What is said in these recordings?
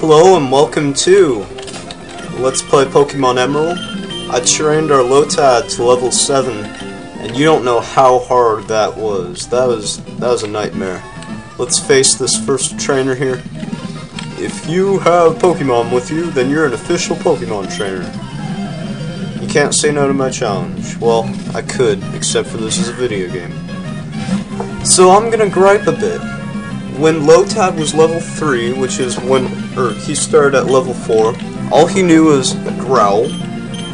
Hello and welcome to Let's Play Pokemon Emerald. I trained our Lotad to level 7, and you don't know how hard that was. That was a nightmare. Let's face this first trainer here. If you have Pokemon with you, then you're an official Pokemon trainer. You can't say no to my challenge. Well, I could, except for this is a video game. So I'm gonna gripe a bit. When Lotad was level 3, which is when he started at level 4, all he knew was Growl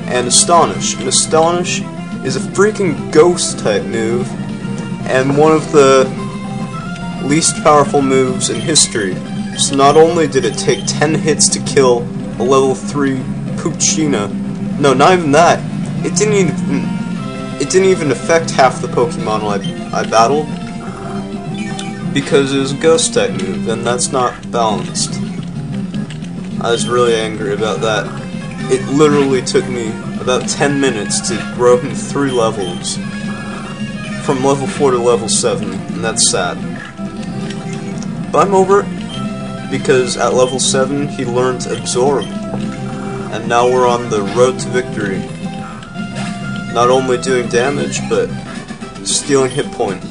and Astonish. And Astonish is a freaking ghost type move, and one of the least powerful moves in history. So not only did it take 10 hits to kill a level 3 Poochyena, no, not even that, it didn't even affect half the Pokemon I battled, because it was a ghost type move, and that's not balanced. I was really angry about that. It literally took me about 10 minutes to grow him 3 levels, from level 4 to level 7, and that's sad. But I'm over it, because at level 7 he learned Absorb, and now we're on the road to victory. Not only doing damage, but stealing hit point,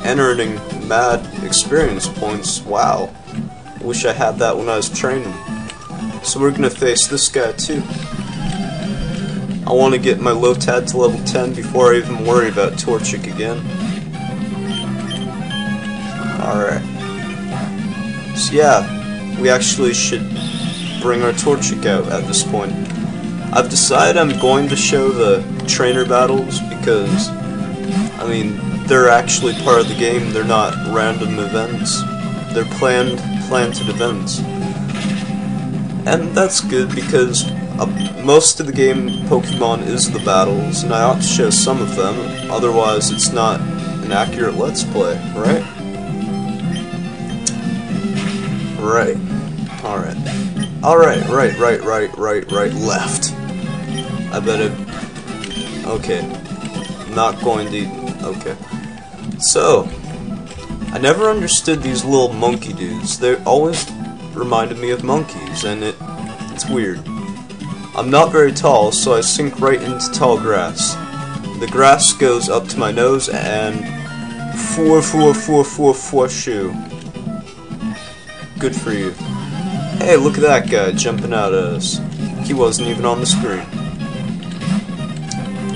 and earning mad experience points. Wow. Wish I had that when I was training. So we're gonna face this guy too. I want to get my Lotad to level 10 before I even worry about Torchic again. Alright. So yeah, we actually should bring our Torchic out at this point. I've decided I'm going to show the trainer battles because, I mean, they're actually part of the game. They're not random events. They're planted events. And that's good because most of the game Pokemon is the battles, and I ought to show some of them, otherwise it's not an accurate Let's Play, right? Right. Alright. Alright, right, left. I bet it... Okay. Not going to... Okay. So, I never understood these little monkey dudes. They always reminded me of monkeys, and it's weird. I'm not very tall, so I sink right into tall grass. The grass goes up to my nose, and shoo. Good for you. Hey, look at that guy jumping out at us. He wasn't even on the screen.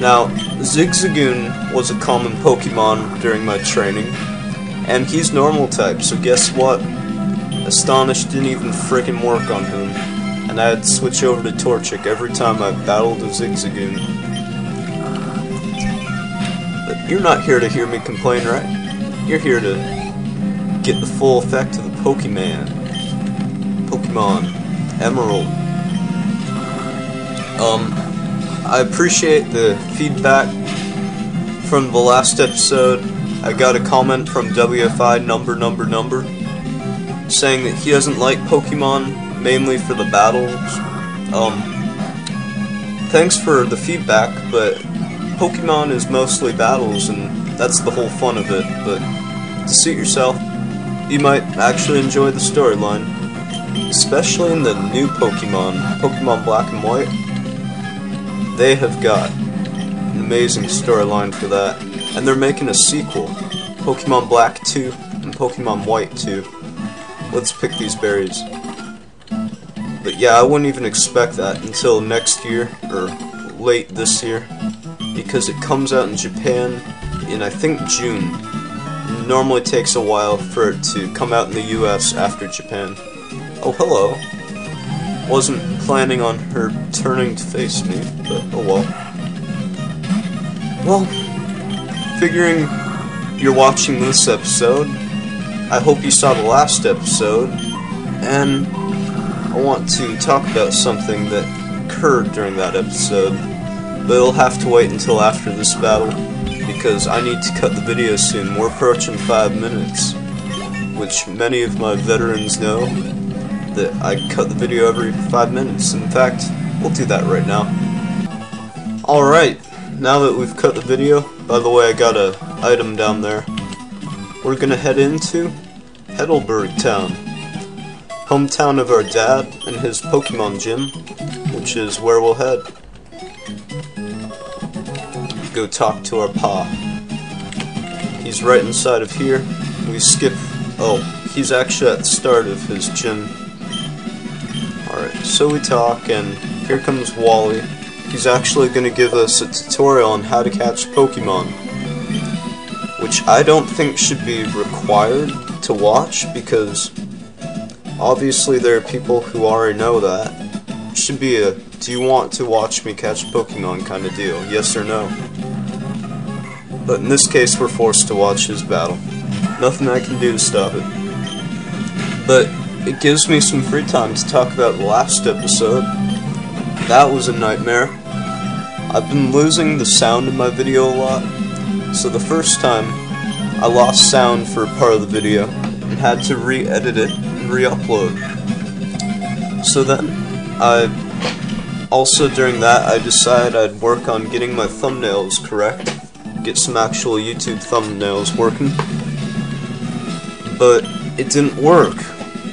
Now, Zigzagoon was a common Pokemon during my training, and he's normal type, so guess what? Astonish didn't even frickin' work on him, and I had to switch over to Torchic every time I battled a Zigzagoon. But you're not here to hear me complain, right? You're here to get the full effect of the Pokemon Emerald. I appreciate the feedback from the last episode. I got a comment from WFI number saying that he doesn't like Pokemon mainly for the battles. Thanks for the feedback, but Pokemon is mostly battles, and that's the whole fun of it. But to suit yourself, you might actually enjoy the storyline, especially in the new Pokemon Black and White. They have got an amazing storyline for that, and they're making a sequel, Pokemon Black 2 and Pokemon White 2. Let's pick these berries. But yeah, I wouldn't even expect that until next year, or late this year, because it comes out in Japan in, I think, June. It normally takes a while for it to come out in the US after Japan. Oh, hello. Wasn't planning on her turning to face me, but oh well. Well, figuring you're watching this episode, I hope you saw the last episode, and I want to talk about something that occurred during that episode, but it'll have to wait until after this battle, because I need to cut the video soon. We're approaching 5 minutes, which many of my veterans know that I cut the video every 5 minutes. In fact, we'll do that right now. Alright, now that we've cut the video, by the way, I got an item down there. We're gonna head into Petalburg town. hometown of our dad and his Pokemon gym, which is where we'll head. Go talk to our pa. He's right inside of here. We skip. Oh, he's actually at the start of his gym. Alright, so we talk, and here comes Wally. He's actually going to give us a tutorial on how to catch Pokemon, which I don't think should be required to watch, because obviously there are people who already know that. It should be a do you want to watch me catch Pokemon kind of deal, yes or no. But in this case we're forced to watch his battle. Nothing I can do to stop it. But it gives me some free time to talk about the last episode. That was a nightmare. I've been losing the sound in my video a lot, so the first time I lost sound for part of the video and had to re-edit it and re-upload. So then, during that I decided I'd work on getting my thumbnails correct, get some actual YouTube thumbnails working, but it didn't work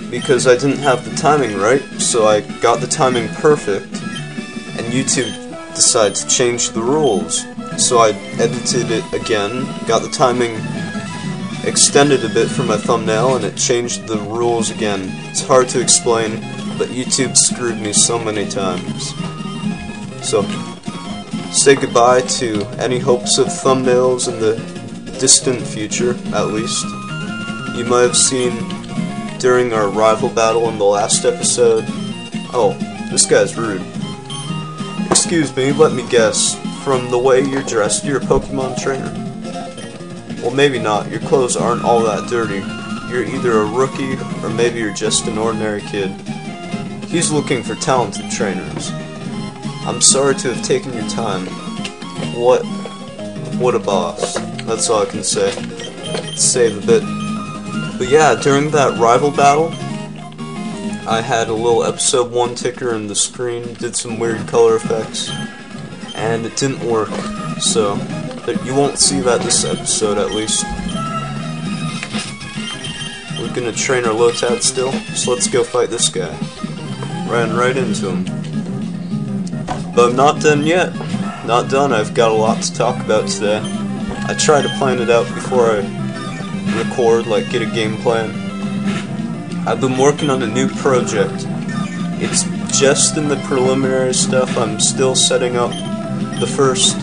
because I didn't have the timing right. So I got the timing perfect, and YouTube decided to change the rules. So I edited it again, got the timing extended a bit for my thumbnail, and it changed the rules again. It's hard to explain, but YouTube screwed me so many times. So, say goodbye to any hopes of thumbnails in the distant future, at least. You might have seen during our rival battle in the last episode. Oh, this guy's rude. Excuse me, let me guess. From the way you're dressed, you're a Pokemon trainer. Well, maybe not. Your clothes aren't all that dirty. You're either a rookie, or maybe you're just an ordinary kid. He's looking for talented trainers. I'm sorry to have taken your time. What a boss. That's all I can say. Save a bit. But yeah, during that rival battle, I had a little episode 1 ticker in the screen, did some weird color effects, and it didn't work. So, you won't see that this episode, at least. We're gonna train our Lotad still, so let's go fight this guy. Ran right into him. But I'm not done yet. Not done, I've got a lot to talk about today. I try to plan it out before I record, like get a game plan. I've been working on a new project. It's just in the preliminary stuff. I'm still setting up the first...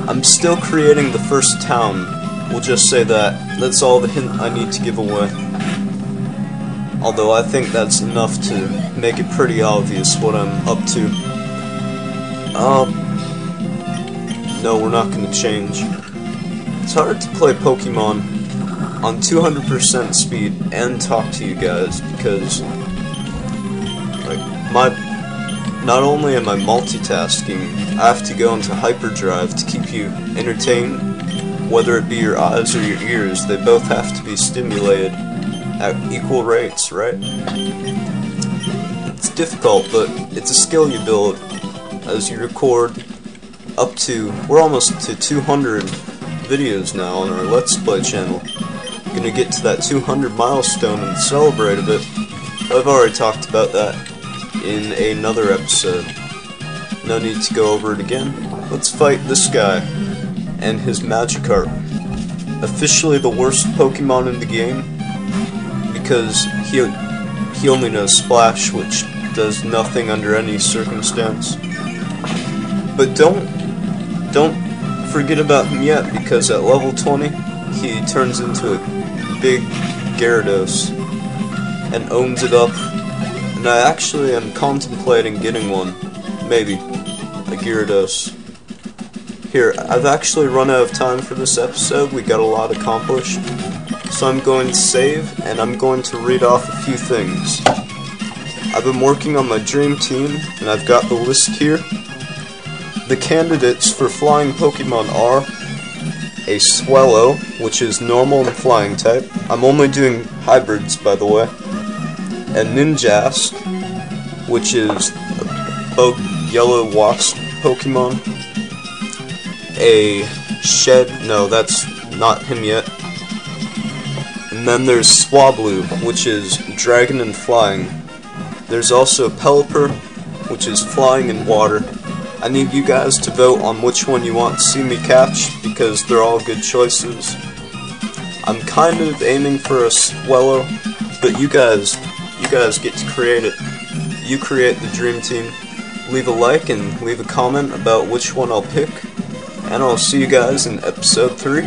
I'm still creating the first town. We'll just say that. That's all the hint I need to give away. Although I think that's enough to make it pretty obvious what I'm up to. No, we're not going to change. It's hard to play Pokemon on 200% speed and talk to you guys because, like, not only am I multitasking, I have to go into hyperdrive to keep you entertained. Whether it be your eyes or your ears, they both have to be stimulated at equal rates, right? It's difficult, but it's a skill you build as you record up to, we're almost to 200 videos now on our Let's Play channel. Gonna get to that 200 milestone and celebrate a bit. I've already talked about that in another episode. No need to go over it again. Let's fight this guy and his Magikarp. Officially the worst Pokemon in the game, because he only knows Splash, which does nothing under any circumstance. But don't forget about him yet, because at level 20 he turns into a big Gyarados and owns it up. And I actually am contemplating getting one, maybe a Gyarados. Here, I've actually run out of time for this episode. We got a lot accomplished. So I'm going to save, and I'm going to read off a few things. I've been working on my dream team, and I've got the list here. The candidates for flying Pokemon are a Swellow, which is normal and flying type. I'm only doing hybrids, by the way. A Ninjask, which is a bug yellow wasp Pokemon. A Shed, no, that's not him yet. An And then there's Swablu, which is dragon and flying. There's also Pelipper, which is flying in water. I need you guys to vote on which one you want to see me catch, because they're all good choices. I'm kind of aiming for a Swellow, but you guys get to create it. You create the dream team. Leave a like and leave a comment about which one I'll pick, and I'll see you guys in episode 3.